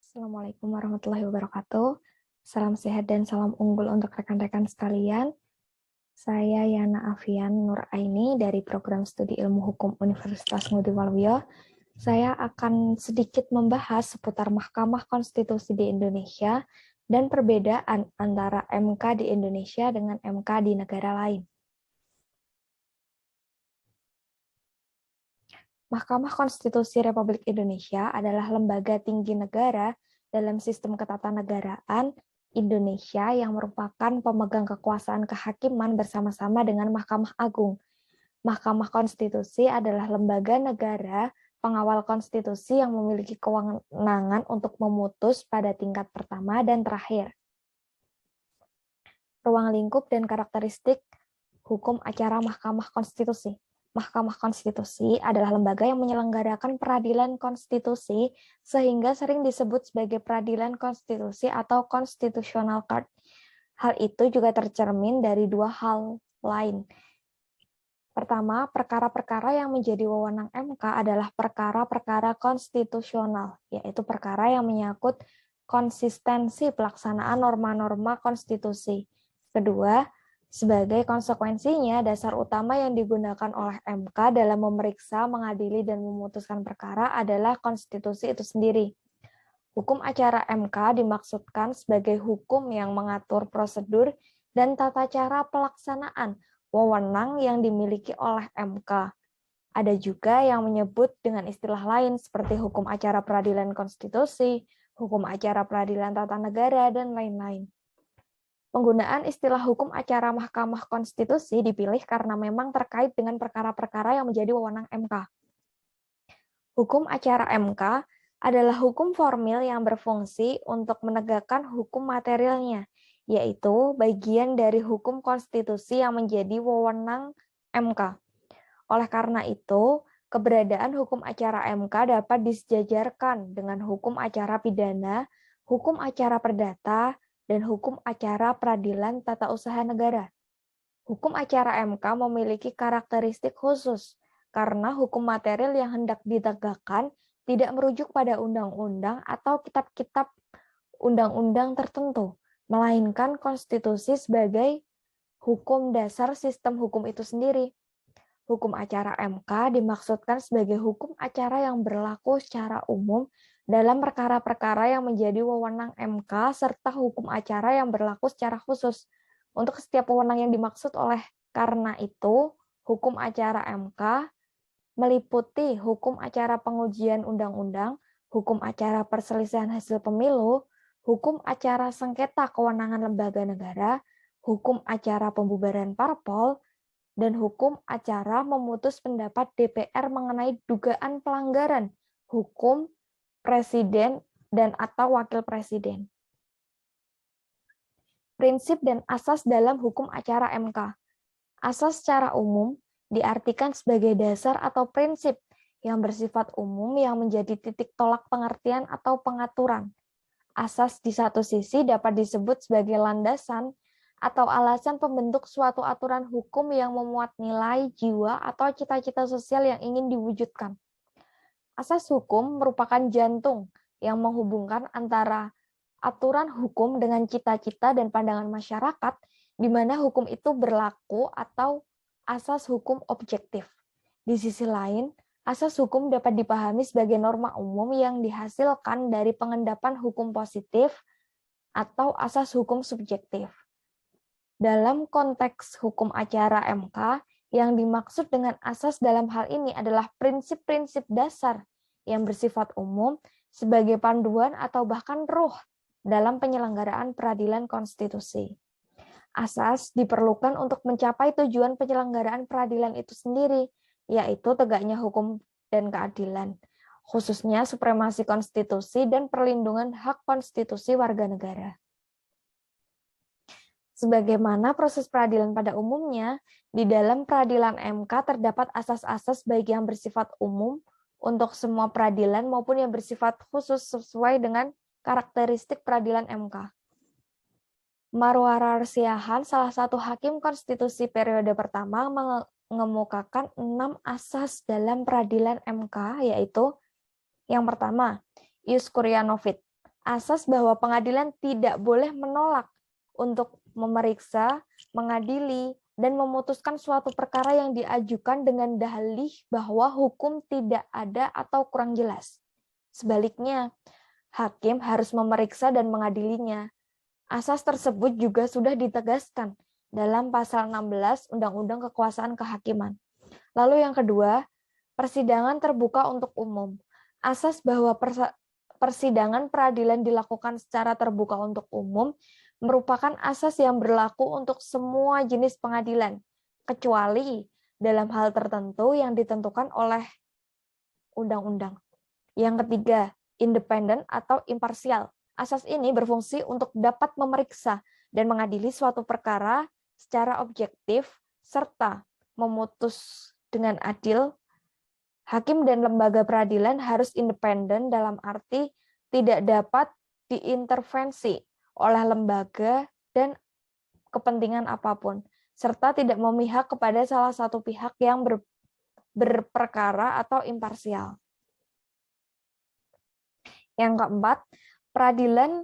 Assalamualaikum warahmatullahi wabarakatuh. Salam sehat dan salam unggul untuk rekan-rekan sekalian. Saya Yana Afian Nur Aini dari Program Studi Ilmu Hukum Universitas Ngudi Waluyo. Saya akan sedikit membahas seputar Mahkamah Konstitusi di Indonesia dan perbedaan antara MK di Indonesia dengan MK di negara lain. Mahkamah Konstitusi Republik Indonesia adalah lembaga tinggi negara dalam sistem ketatanegaraan Indonesia yang merupakan pemegang kekuasaan kehakiman bersama-sama dengan Mahkamah Agung. Mahkamah Konstitusi adalah lembaga negara pengawal konstitusi yang memiliki kewenangan untuk memutus pada tingkat pertama dan terakhir. Ruang lingkup dan karakteristik hukum acara Mahkamah Konstitusi. Mahkamah Konstitusi adalah lembaga yang menyelenggarakan peradilan konstitusi sehingga sering disebut sebagai peradilan konstitusi atau constitutional court. Hal itu juga tercermin dari dua hal lain. Pertama, perkara-perkara yang menjadi wewenang MK adalah perkara-perkara konstitusional, yaitu perkara yang menyangkut konsistensi pelaksanaan norma-norma konstitusi. Kedua, sebagai konsekuensinya, dasar utama yang digunakan oleh MK dalam memeriksa, mengadili, dan memutuskan perkara adalah konstitusi itu sendiri. Hukum acara MK dimaksudkan sebagai hukum yang mengatur prosedur dan tata cara pelaksanaan wewenang yang dimiliki oleh MK. Ada juga yang menyebut dengan istilah lain seperti hukum acara peradilan konstitusi, hukum acara peradilan tata negara, dan lain-lain. Penggunaan istilah hukum acara Mahkamah Konstitusi dipilih karena memang terkait dengan perkara-perkara yang menjadi wewenang MK. Hukum acara MK adalah hukum formil yang berfungsi untuk menegakkan hukum materialnya, yaitu bagian dari hukum konstitusi yang menjadi wewenang MK. Oleh karena itu, keberadaan hukum acara MK dapat disejajarkan dengan hukum acara pidana, hukum acara perdata, dan hukum acara peradilan tata usaha negara. Hukum acara MK memiliki karakteristik khusus, karena hukum material yang hendak ditegakkan tidak merujuk pada undang-undang atau kitab-kitab undang-undang tertentu, melainkan konstitusi sebagai hukum dasar sistem hukum itu sendiri. Hukum acara MK dimaksudkan sebagai hukum acara yang berlaku secara umum dalam perkara-perkara yang menjadi wewenang MK serta hukum acara yang berlaku secara khusus untuk setiap wewenang yang dimaksud oleh karena itu hukum acara MK meliputi hukum acara pengujian undang-undang, hukum acara perselisihan hasil pemilu, hukum acara sengketa kewenangan lembaga negara, hukum acara pembubaran parpol, dan hukum acara memutus pendapat DPR mengenai dugaan pelanggaran hukum presiden dan atau wakil presiden. Prinsip dan asas dalam hukum acara MK. Asas secara umum diartikan sebagai dasar atau prinsip yang bersifat umum yang menjadi titik tolak pengertian atau pengaturan. Asas di satu sisi dapat disebut sebagai landasan atau alasan pembentuk suatu aturan hukum yang memuat nilai, jiwa, atau cita-cita sosial yang ingin diwujudkan. Asas hukum merupakan jantung yang menghubungkan antara aturan hukum dengan cita-cita dan pandangan masyarakat, di mana hukum itu berlaku atau asas hukum objektif. Di sisi lain, asas hukum dapat dipahami sebagai norma umum yang dihasilkan dari pengendapan hukum positif atau asas hukum subjektif. Dalam konteks hukum acara MK, yang dimaksud dengan asas dalam hal ini adalah prinsip-prinsip dasar yang bersifat umum sebagai panduan atau bahkan ruh dalam penyelenggaraan peradilan konstitusi. Asas diperlukan untuk mencapai tujuan penyelenggaraan peradilan itu sendiri, yaitu tegaknya hukum dan keadilan, khususnya supremasi konstitusi dan perlindungan hak konstitusi warga negara. Sebagaimana proses peradilan pada umumnya, di dalam peradilan MK terdapat asas-asas baik yang bersifat umum untuk semua peradilan maupun yang bersifat khusus sesuai dengan karakteristik peradilan MK. Marwara Siahaan, salah satu hakim konstitusi periode pertama, mengemukakan 6 asas dalam peradilan MK, yaitu yang pertama, ius curia novit, Asas bahwa pengadilan tidak boleh menolak untuk memeriksa, mengadili, dan memutuskan suatu perkara yang diajukan dengan dalih bahwa hukum tidak ada atau kurang jelas. Sebaliknya, hakim harus memeriksa dan mengadilinya. Asas tersebut juga sudah ditegaskan dalam pasal 16 Undang-Undang Kekuasaan Kehakiman. Lalu yang kedua, persidangan terbuka untuk umum. Asas bahwa persidangan peradilan dilakukan secara terbuka untuk umum merupakan asas yang berlaku untuk semua jenis pengadilan, kecuali dalam hal tertentu yang ditentukan oleh undang-undang. Yang ketiga, independen atau imparsial. Asas ini berfungsi untuk dapat memeriksa dan mengadili suatu perkara secara objektif serta memutus dengan adil. Hakim dan lembaga peradilan harus independen dalam arti tidak dapat diintervensi oleh lembaga dan kepentingan apapun, serta tidak memihak kepada salah satu pihak yang berperkara atau imparsial. Yang keempat, peradilan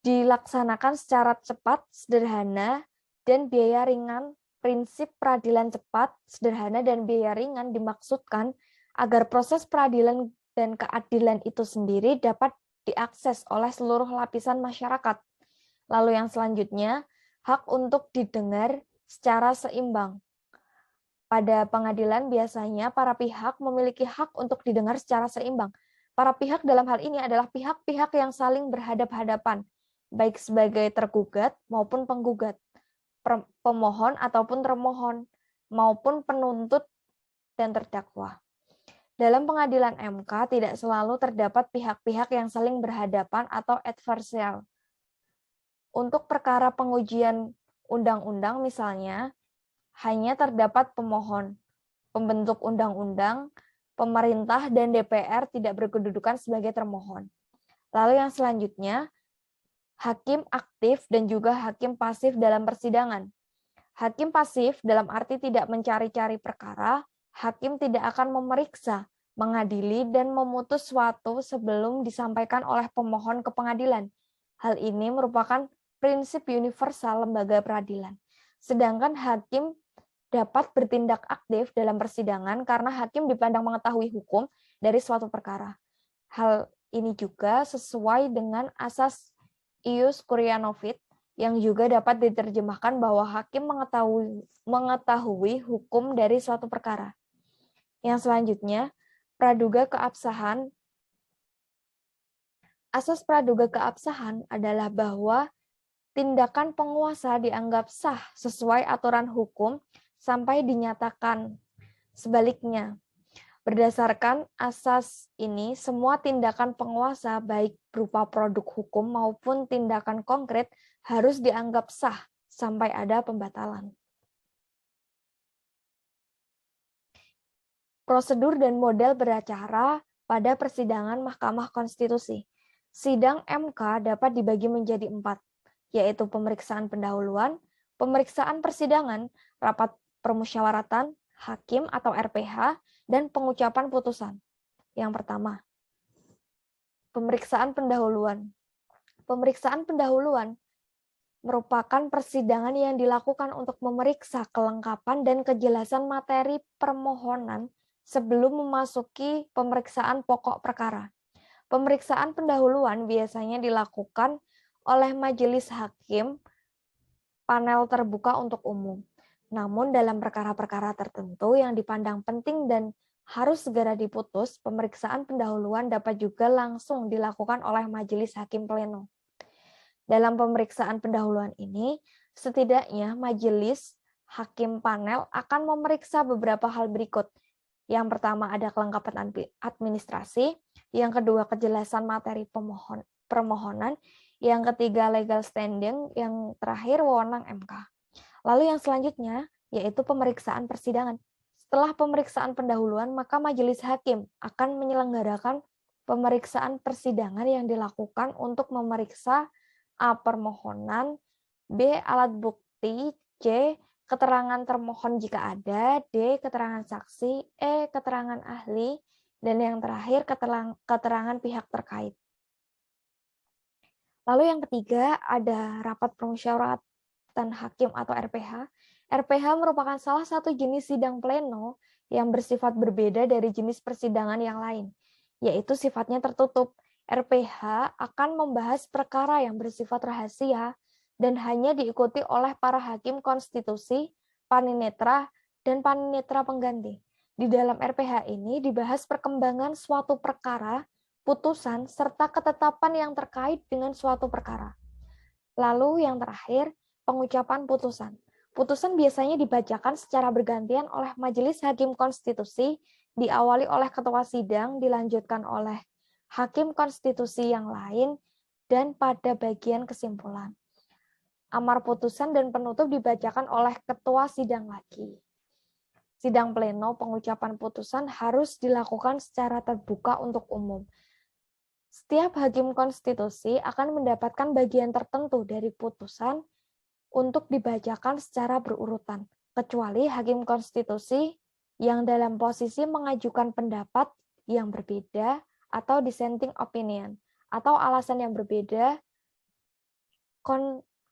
dilaksanakan secara cepat, sederhana, dan biaya ringan. Prinsip peradilan cepat, sederhana, dan biaya ringan dimaksudkan agar proses peradilan dan keadilan itu sendiri dapat diakses oleh seluruh lapisan masyarakat. Lalu yang selanjutnya, hak untuk didengar secara seimbang. Pada pengadilan biasanya para pihak memiliki hak untuk didengar secara seimbang. Para pihak dalam hal ini adalah pihak-pihak yang saling berhadap-hadapan, baik sebagai tergugat maupun penggugat, pemohon ataupun termohon, maupun penuntut dan terdakwa. Dalam pengadilan MK tidak selalu terdapat pihak-pihak yang saling berhadapan atau adversarial. Untuk perkara pengujian undang-undang misalnya, hanya terdapat pemohon, pembentuk undang-undang, pemerintah, dan DPR tidak berkedudukan sebagai termohon. Lalu yang selanjutnya, hakim aktif dan juga hakim pasif dalam persidangan. Hakim pasif dalam arti tidak mencari-cari perkara, hakim tidak akan memeriksa, mengadili, dan memutus suatu sebelum disampaikan oleh pemohon ke pengadilan. Hal ini merupakan prinsip universal lembaga peradilan. Sedangkan hakim dapat bertindak aktif dalam persidangan karena hakim dipandang mengetahui hukum dari suatu perkara. Hal ini juga sesuai dengan asas ius curiae yang juga dapat diterjemahkan bahwa hakim mengetahui hukum dari suatu perkara. Yang selanjutnya, praduga keabsahan. Asas praduga keabsahan adalah bahwa tindakan penguasa dianggap sah sesuai aturan hukum sampai dinyatakan sebaliknya. Berdasarkan asas ini, semua tindakan penguasa, baik berupa produk hukum maupun tindakan konkret, harus dianggap sah sampai ada pembatalan. Prosedur dan model beracara pada persidangan Mahkamah Konstitusi. Sidang MK dapat dibagi menjadi 4, yaitu pemeriksaan pendahuluan, pemeriksaan persidangan, rapat permusyawaratan, hakim atau RPH, dan pengucapan putusan. Yang pertama, pemeriksaan pendahuluan. Pemeriksaan pendahuluan merupakan persidangan yang dilakukan untuk memeriksa kelengkapan dan kejelasan materi permohonan sebelum memasuki pemeriksaan pokok perkara. Pemeriksaan pendahuluan biasanya dilakukan oleh majelis hakim panel terbuka untuk umum. Namun dalam perkara-perkara tertentu yang dipandang penting dan harus segera diputus, pemeriksaan pendahuluan dapat juga langsung dilakukan oleh majelis hakim pleno. Dalam pemeriksaan pendahuluan ini, setidaknya majelis hakim panel akan memeriksa beberapa hal berikut. Yang pertama ada kelengkapan administrasi, yang kedua kejelasan materi permohonan, yang ketiga legal standing, yang terakhir wewenang MK. Lalu yang selanjutnya yaitu pemeriksaan persidangan. Setelah pemeriksaan pendahuluan, maka majelis hakim akan menyelenggarakan pemeriksaan persidangan yang dilakukan untuk memeriksa A. permohonan, B. alat bukti, C. keterangan termohon jika ada, D. keterangan saksi, E. keterangan ahli, dan yang terakhir keterangan pihak terkait. Lalu yang ketiga ada rapat permusyawaratan hakim atau RPH. RPH merupakan salah satu jenis sidang pleno yang bersifat berbeda dari jenis persidangan yang lain, yaitu sifatnya tertutup. RPH akan membahas perkara yang bersifat rahasia dan hanya diikuti oleh para hakim konstitusi, paninetra, dan paninetra pengganti. Di dalam RPH ini dibahas perkembangan suatu perkara, putusan, serta ketetapan yang terkait dengan suatu perkara. Lalu yang terakhir, pengucapan putusan. Putusan biasanya dibacakan secara bergantian oleh Majelis Hakim Konstitusi, diawali oleh ketua sidang, dilanjutkan oleh hakim konstitusi yang lain, dan pada bagian kesimpulan. Amar putusan dan penutup dibacakan oleh ketua sidang lagi. Sidang pleno pengucapan putusan harus dilakukan secara terbuka untuk umum. Setiap hakim konstitusi akan mendapatkan bagian tertentu dari putusan untuk dibacakan secara berurutan, kecuali hakim konstitusi yang dalam posisi mengajukan pendapat yang berbeda atau dissenting opinion, atau alasan yang berbeda,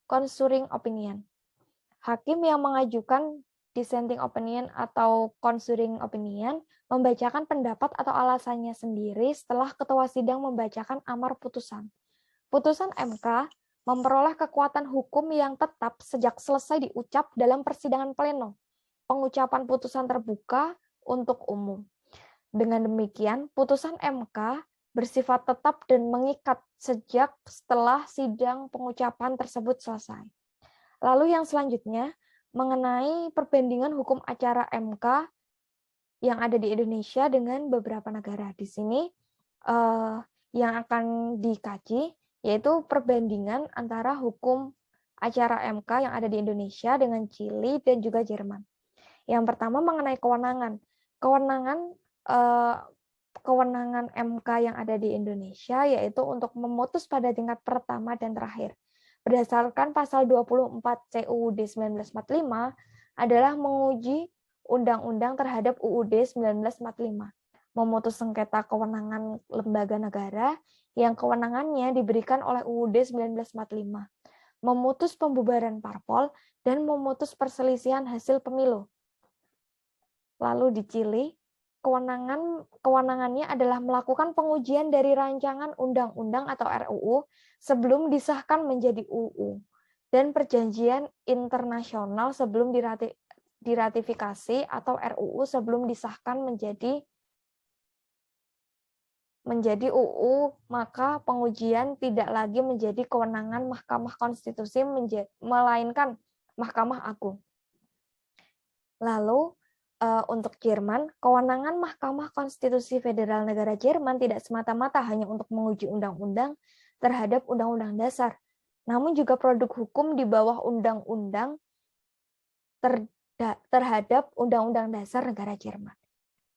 concurring opinion. Hakim yang mengajukan dissenting opinion atau concurring opinion membacakan pendapat atau alasannya sendiri setelah ketua sidang membacakan amar putusan. Putusan MK memperoleh kekuatan hukum yang tetap sejak selesai diucap dalam persidangan pleno. Pengucapan putusan terbuka untuk umum. Dengan demikian, putusan MK bersifat tetap dan mengikat sejak setelah sidang pengucapan tersebut selesai. Lalu yang selanjutnya, mengenai perbandingan hukum acara MK yang ada di Indonesia dengan beberapa negara. Di sini yang akan dikaji yaitu perbandingan antara hukum acara MK yang ada di Indonesia dengan Chili dan juga Jerman. Yang pertama mengenai kewenangan. Kewenangan MK yang ada di Indonesia yaitu untuk memutus pada tingkat pertama dan terakhir. Berdasarkan pasal 24 CUUD 1945 adalah menguji undang-undang terhadap UUD 1945. Memutus sengketa kewenangan lembaga negara yang kewenangannya diberikan oleh UUD 1945, memutus pembubaran parpol, dan memutus perselisihan hasil pemilu. Lalu di Chili, kewenangannya adalah melakukan pengujian dari rancangan undang-undang atau RUU sebelum disahkan menjadi UU, dan perjanjian internasional sebelum diratifikasi atau RUU sebelum disahkan menjadi UU, maka pengujian tidak lagi menjadi kewenangan Mahkamah Konstitusi, melainkan Mahkamah Agung. Lalu, untuk Jerman, kewenangan Mahkamah Konstitusi Federal Negara Jerman tidak semata-mata hanya untuk menguji undang-undang terhadap undang-undang dasar, namun juga produk hukum di bawah undang-undang terhadap undang-undang dasar negara Jerman.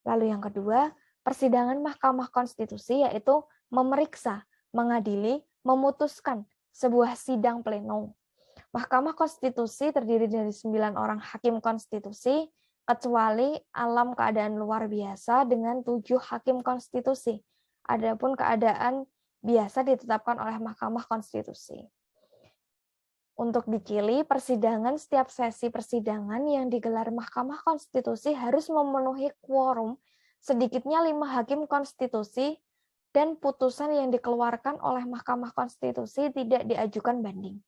Lalu yang kedua, persidangan Mahkamah Konstitusi yaitu memeriksa, mengadili, memutuskan sebuah sidang pleno. Mahkamah Konstitusi terdiri dari 9 orang hakim konstitusi, kecuali alam keadaan luar biasa dengan 7 hakim konstitusi. Adapun keadaan biasa ditetapkan oleh Mahkamah Konstitusi. Untuk di Chili, setiap sesi persidangan yang digelar Mahkamah Konstitusi harus memenuhi quorum sedikitnya 5 hakim konstitusi dan putusan yang dikeluarkan oleh Mahkamah Konstitusi tidak diajukan banding.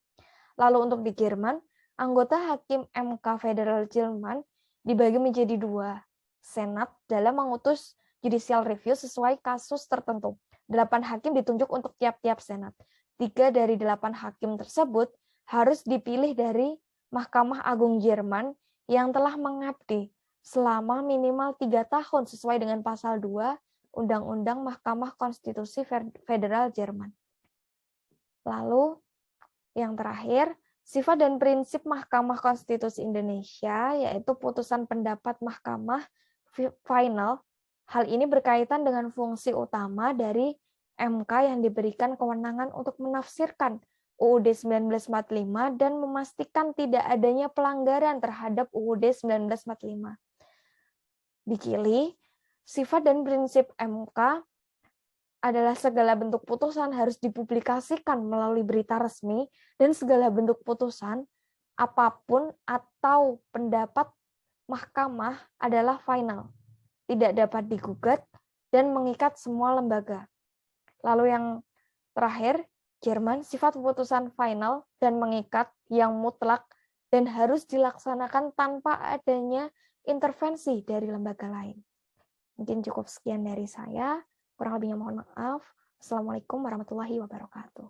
Lalu untuk di Jerman, anggota hakim MK Federal Jerman dibagi menjadi 2 senat dalam mengutus judicial review sesuai kasus tertentu. 8 hakim ditunjuk untuk tiap-tiap senat. 3 dari 8 hakim tersebut harus dipilih dari Mahkamah Agung Jerman yang telah mengabdi selama minimal 3 tahun sesuai dengan pasal 2 Undang-Undang Mahkamah Konstitusi Federal Jerman. Lalu yang terakhir, sifat dan prinsip Mahkamah Konstitusi Indonesia yaitu putusan pendapat Mahkamah final. Hal ini berkaitan dengan fungsi utama dari MK yang diberikan kewenangan untuk menafsirkan UUD 1945 dan memastikan tidak adanya pelanggaran terhadap UUD 1945. Di Chili, sifat dan prinsip MK adalah segala bentuk putusan harus dipublikasikan melalui berita resmi, dan segala bentuk putusan apapun atau pendapat mahkamah adalah final, tidak dapat digugat dan mengikat semua lembaga. Lalu yang terakhir, Jerman, sifat putusan final dan mengikat yang mutlak dan harus dilaksanakan tanpa adanya intervensi dari lembaga lain. Mungkin cukup sekian dari saya. Kurang lebihnya mohon maaf. Assalamualaikum warahmatullahi wabarakatuh.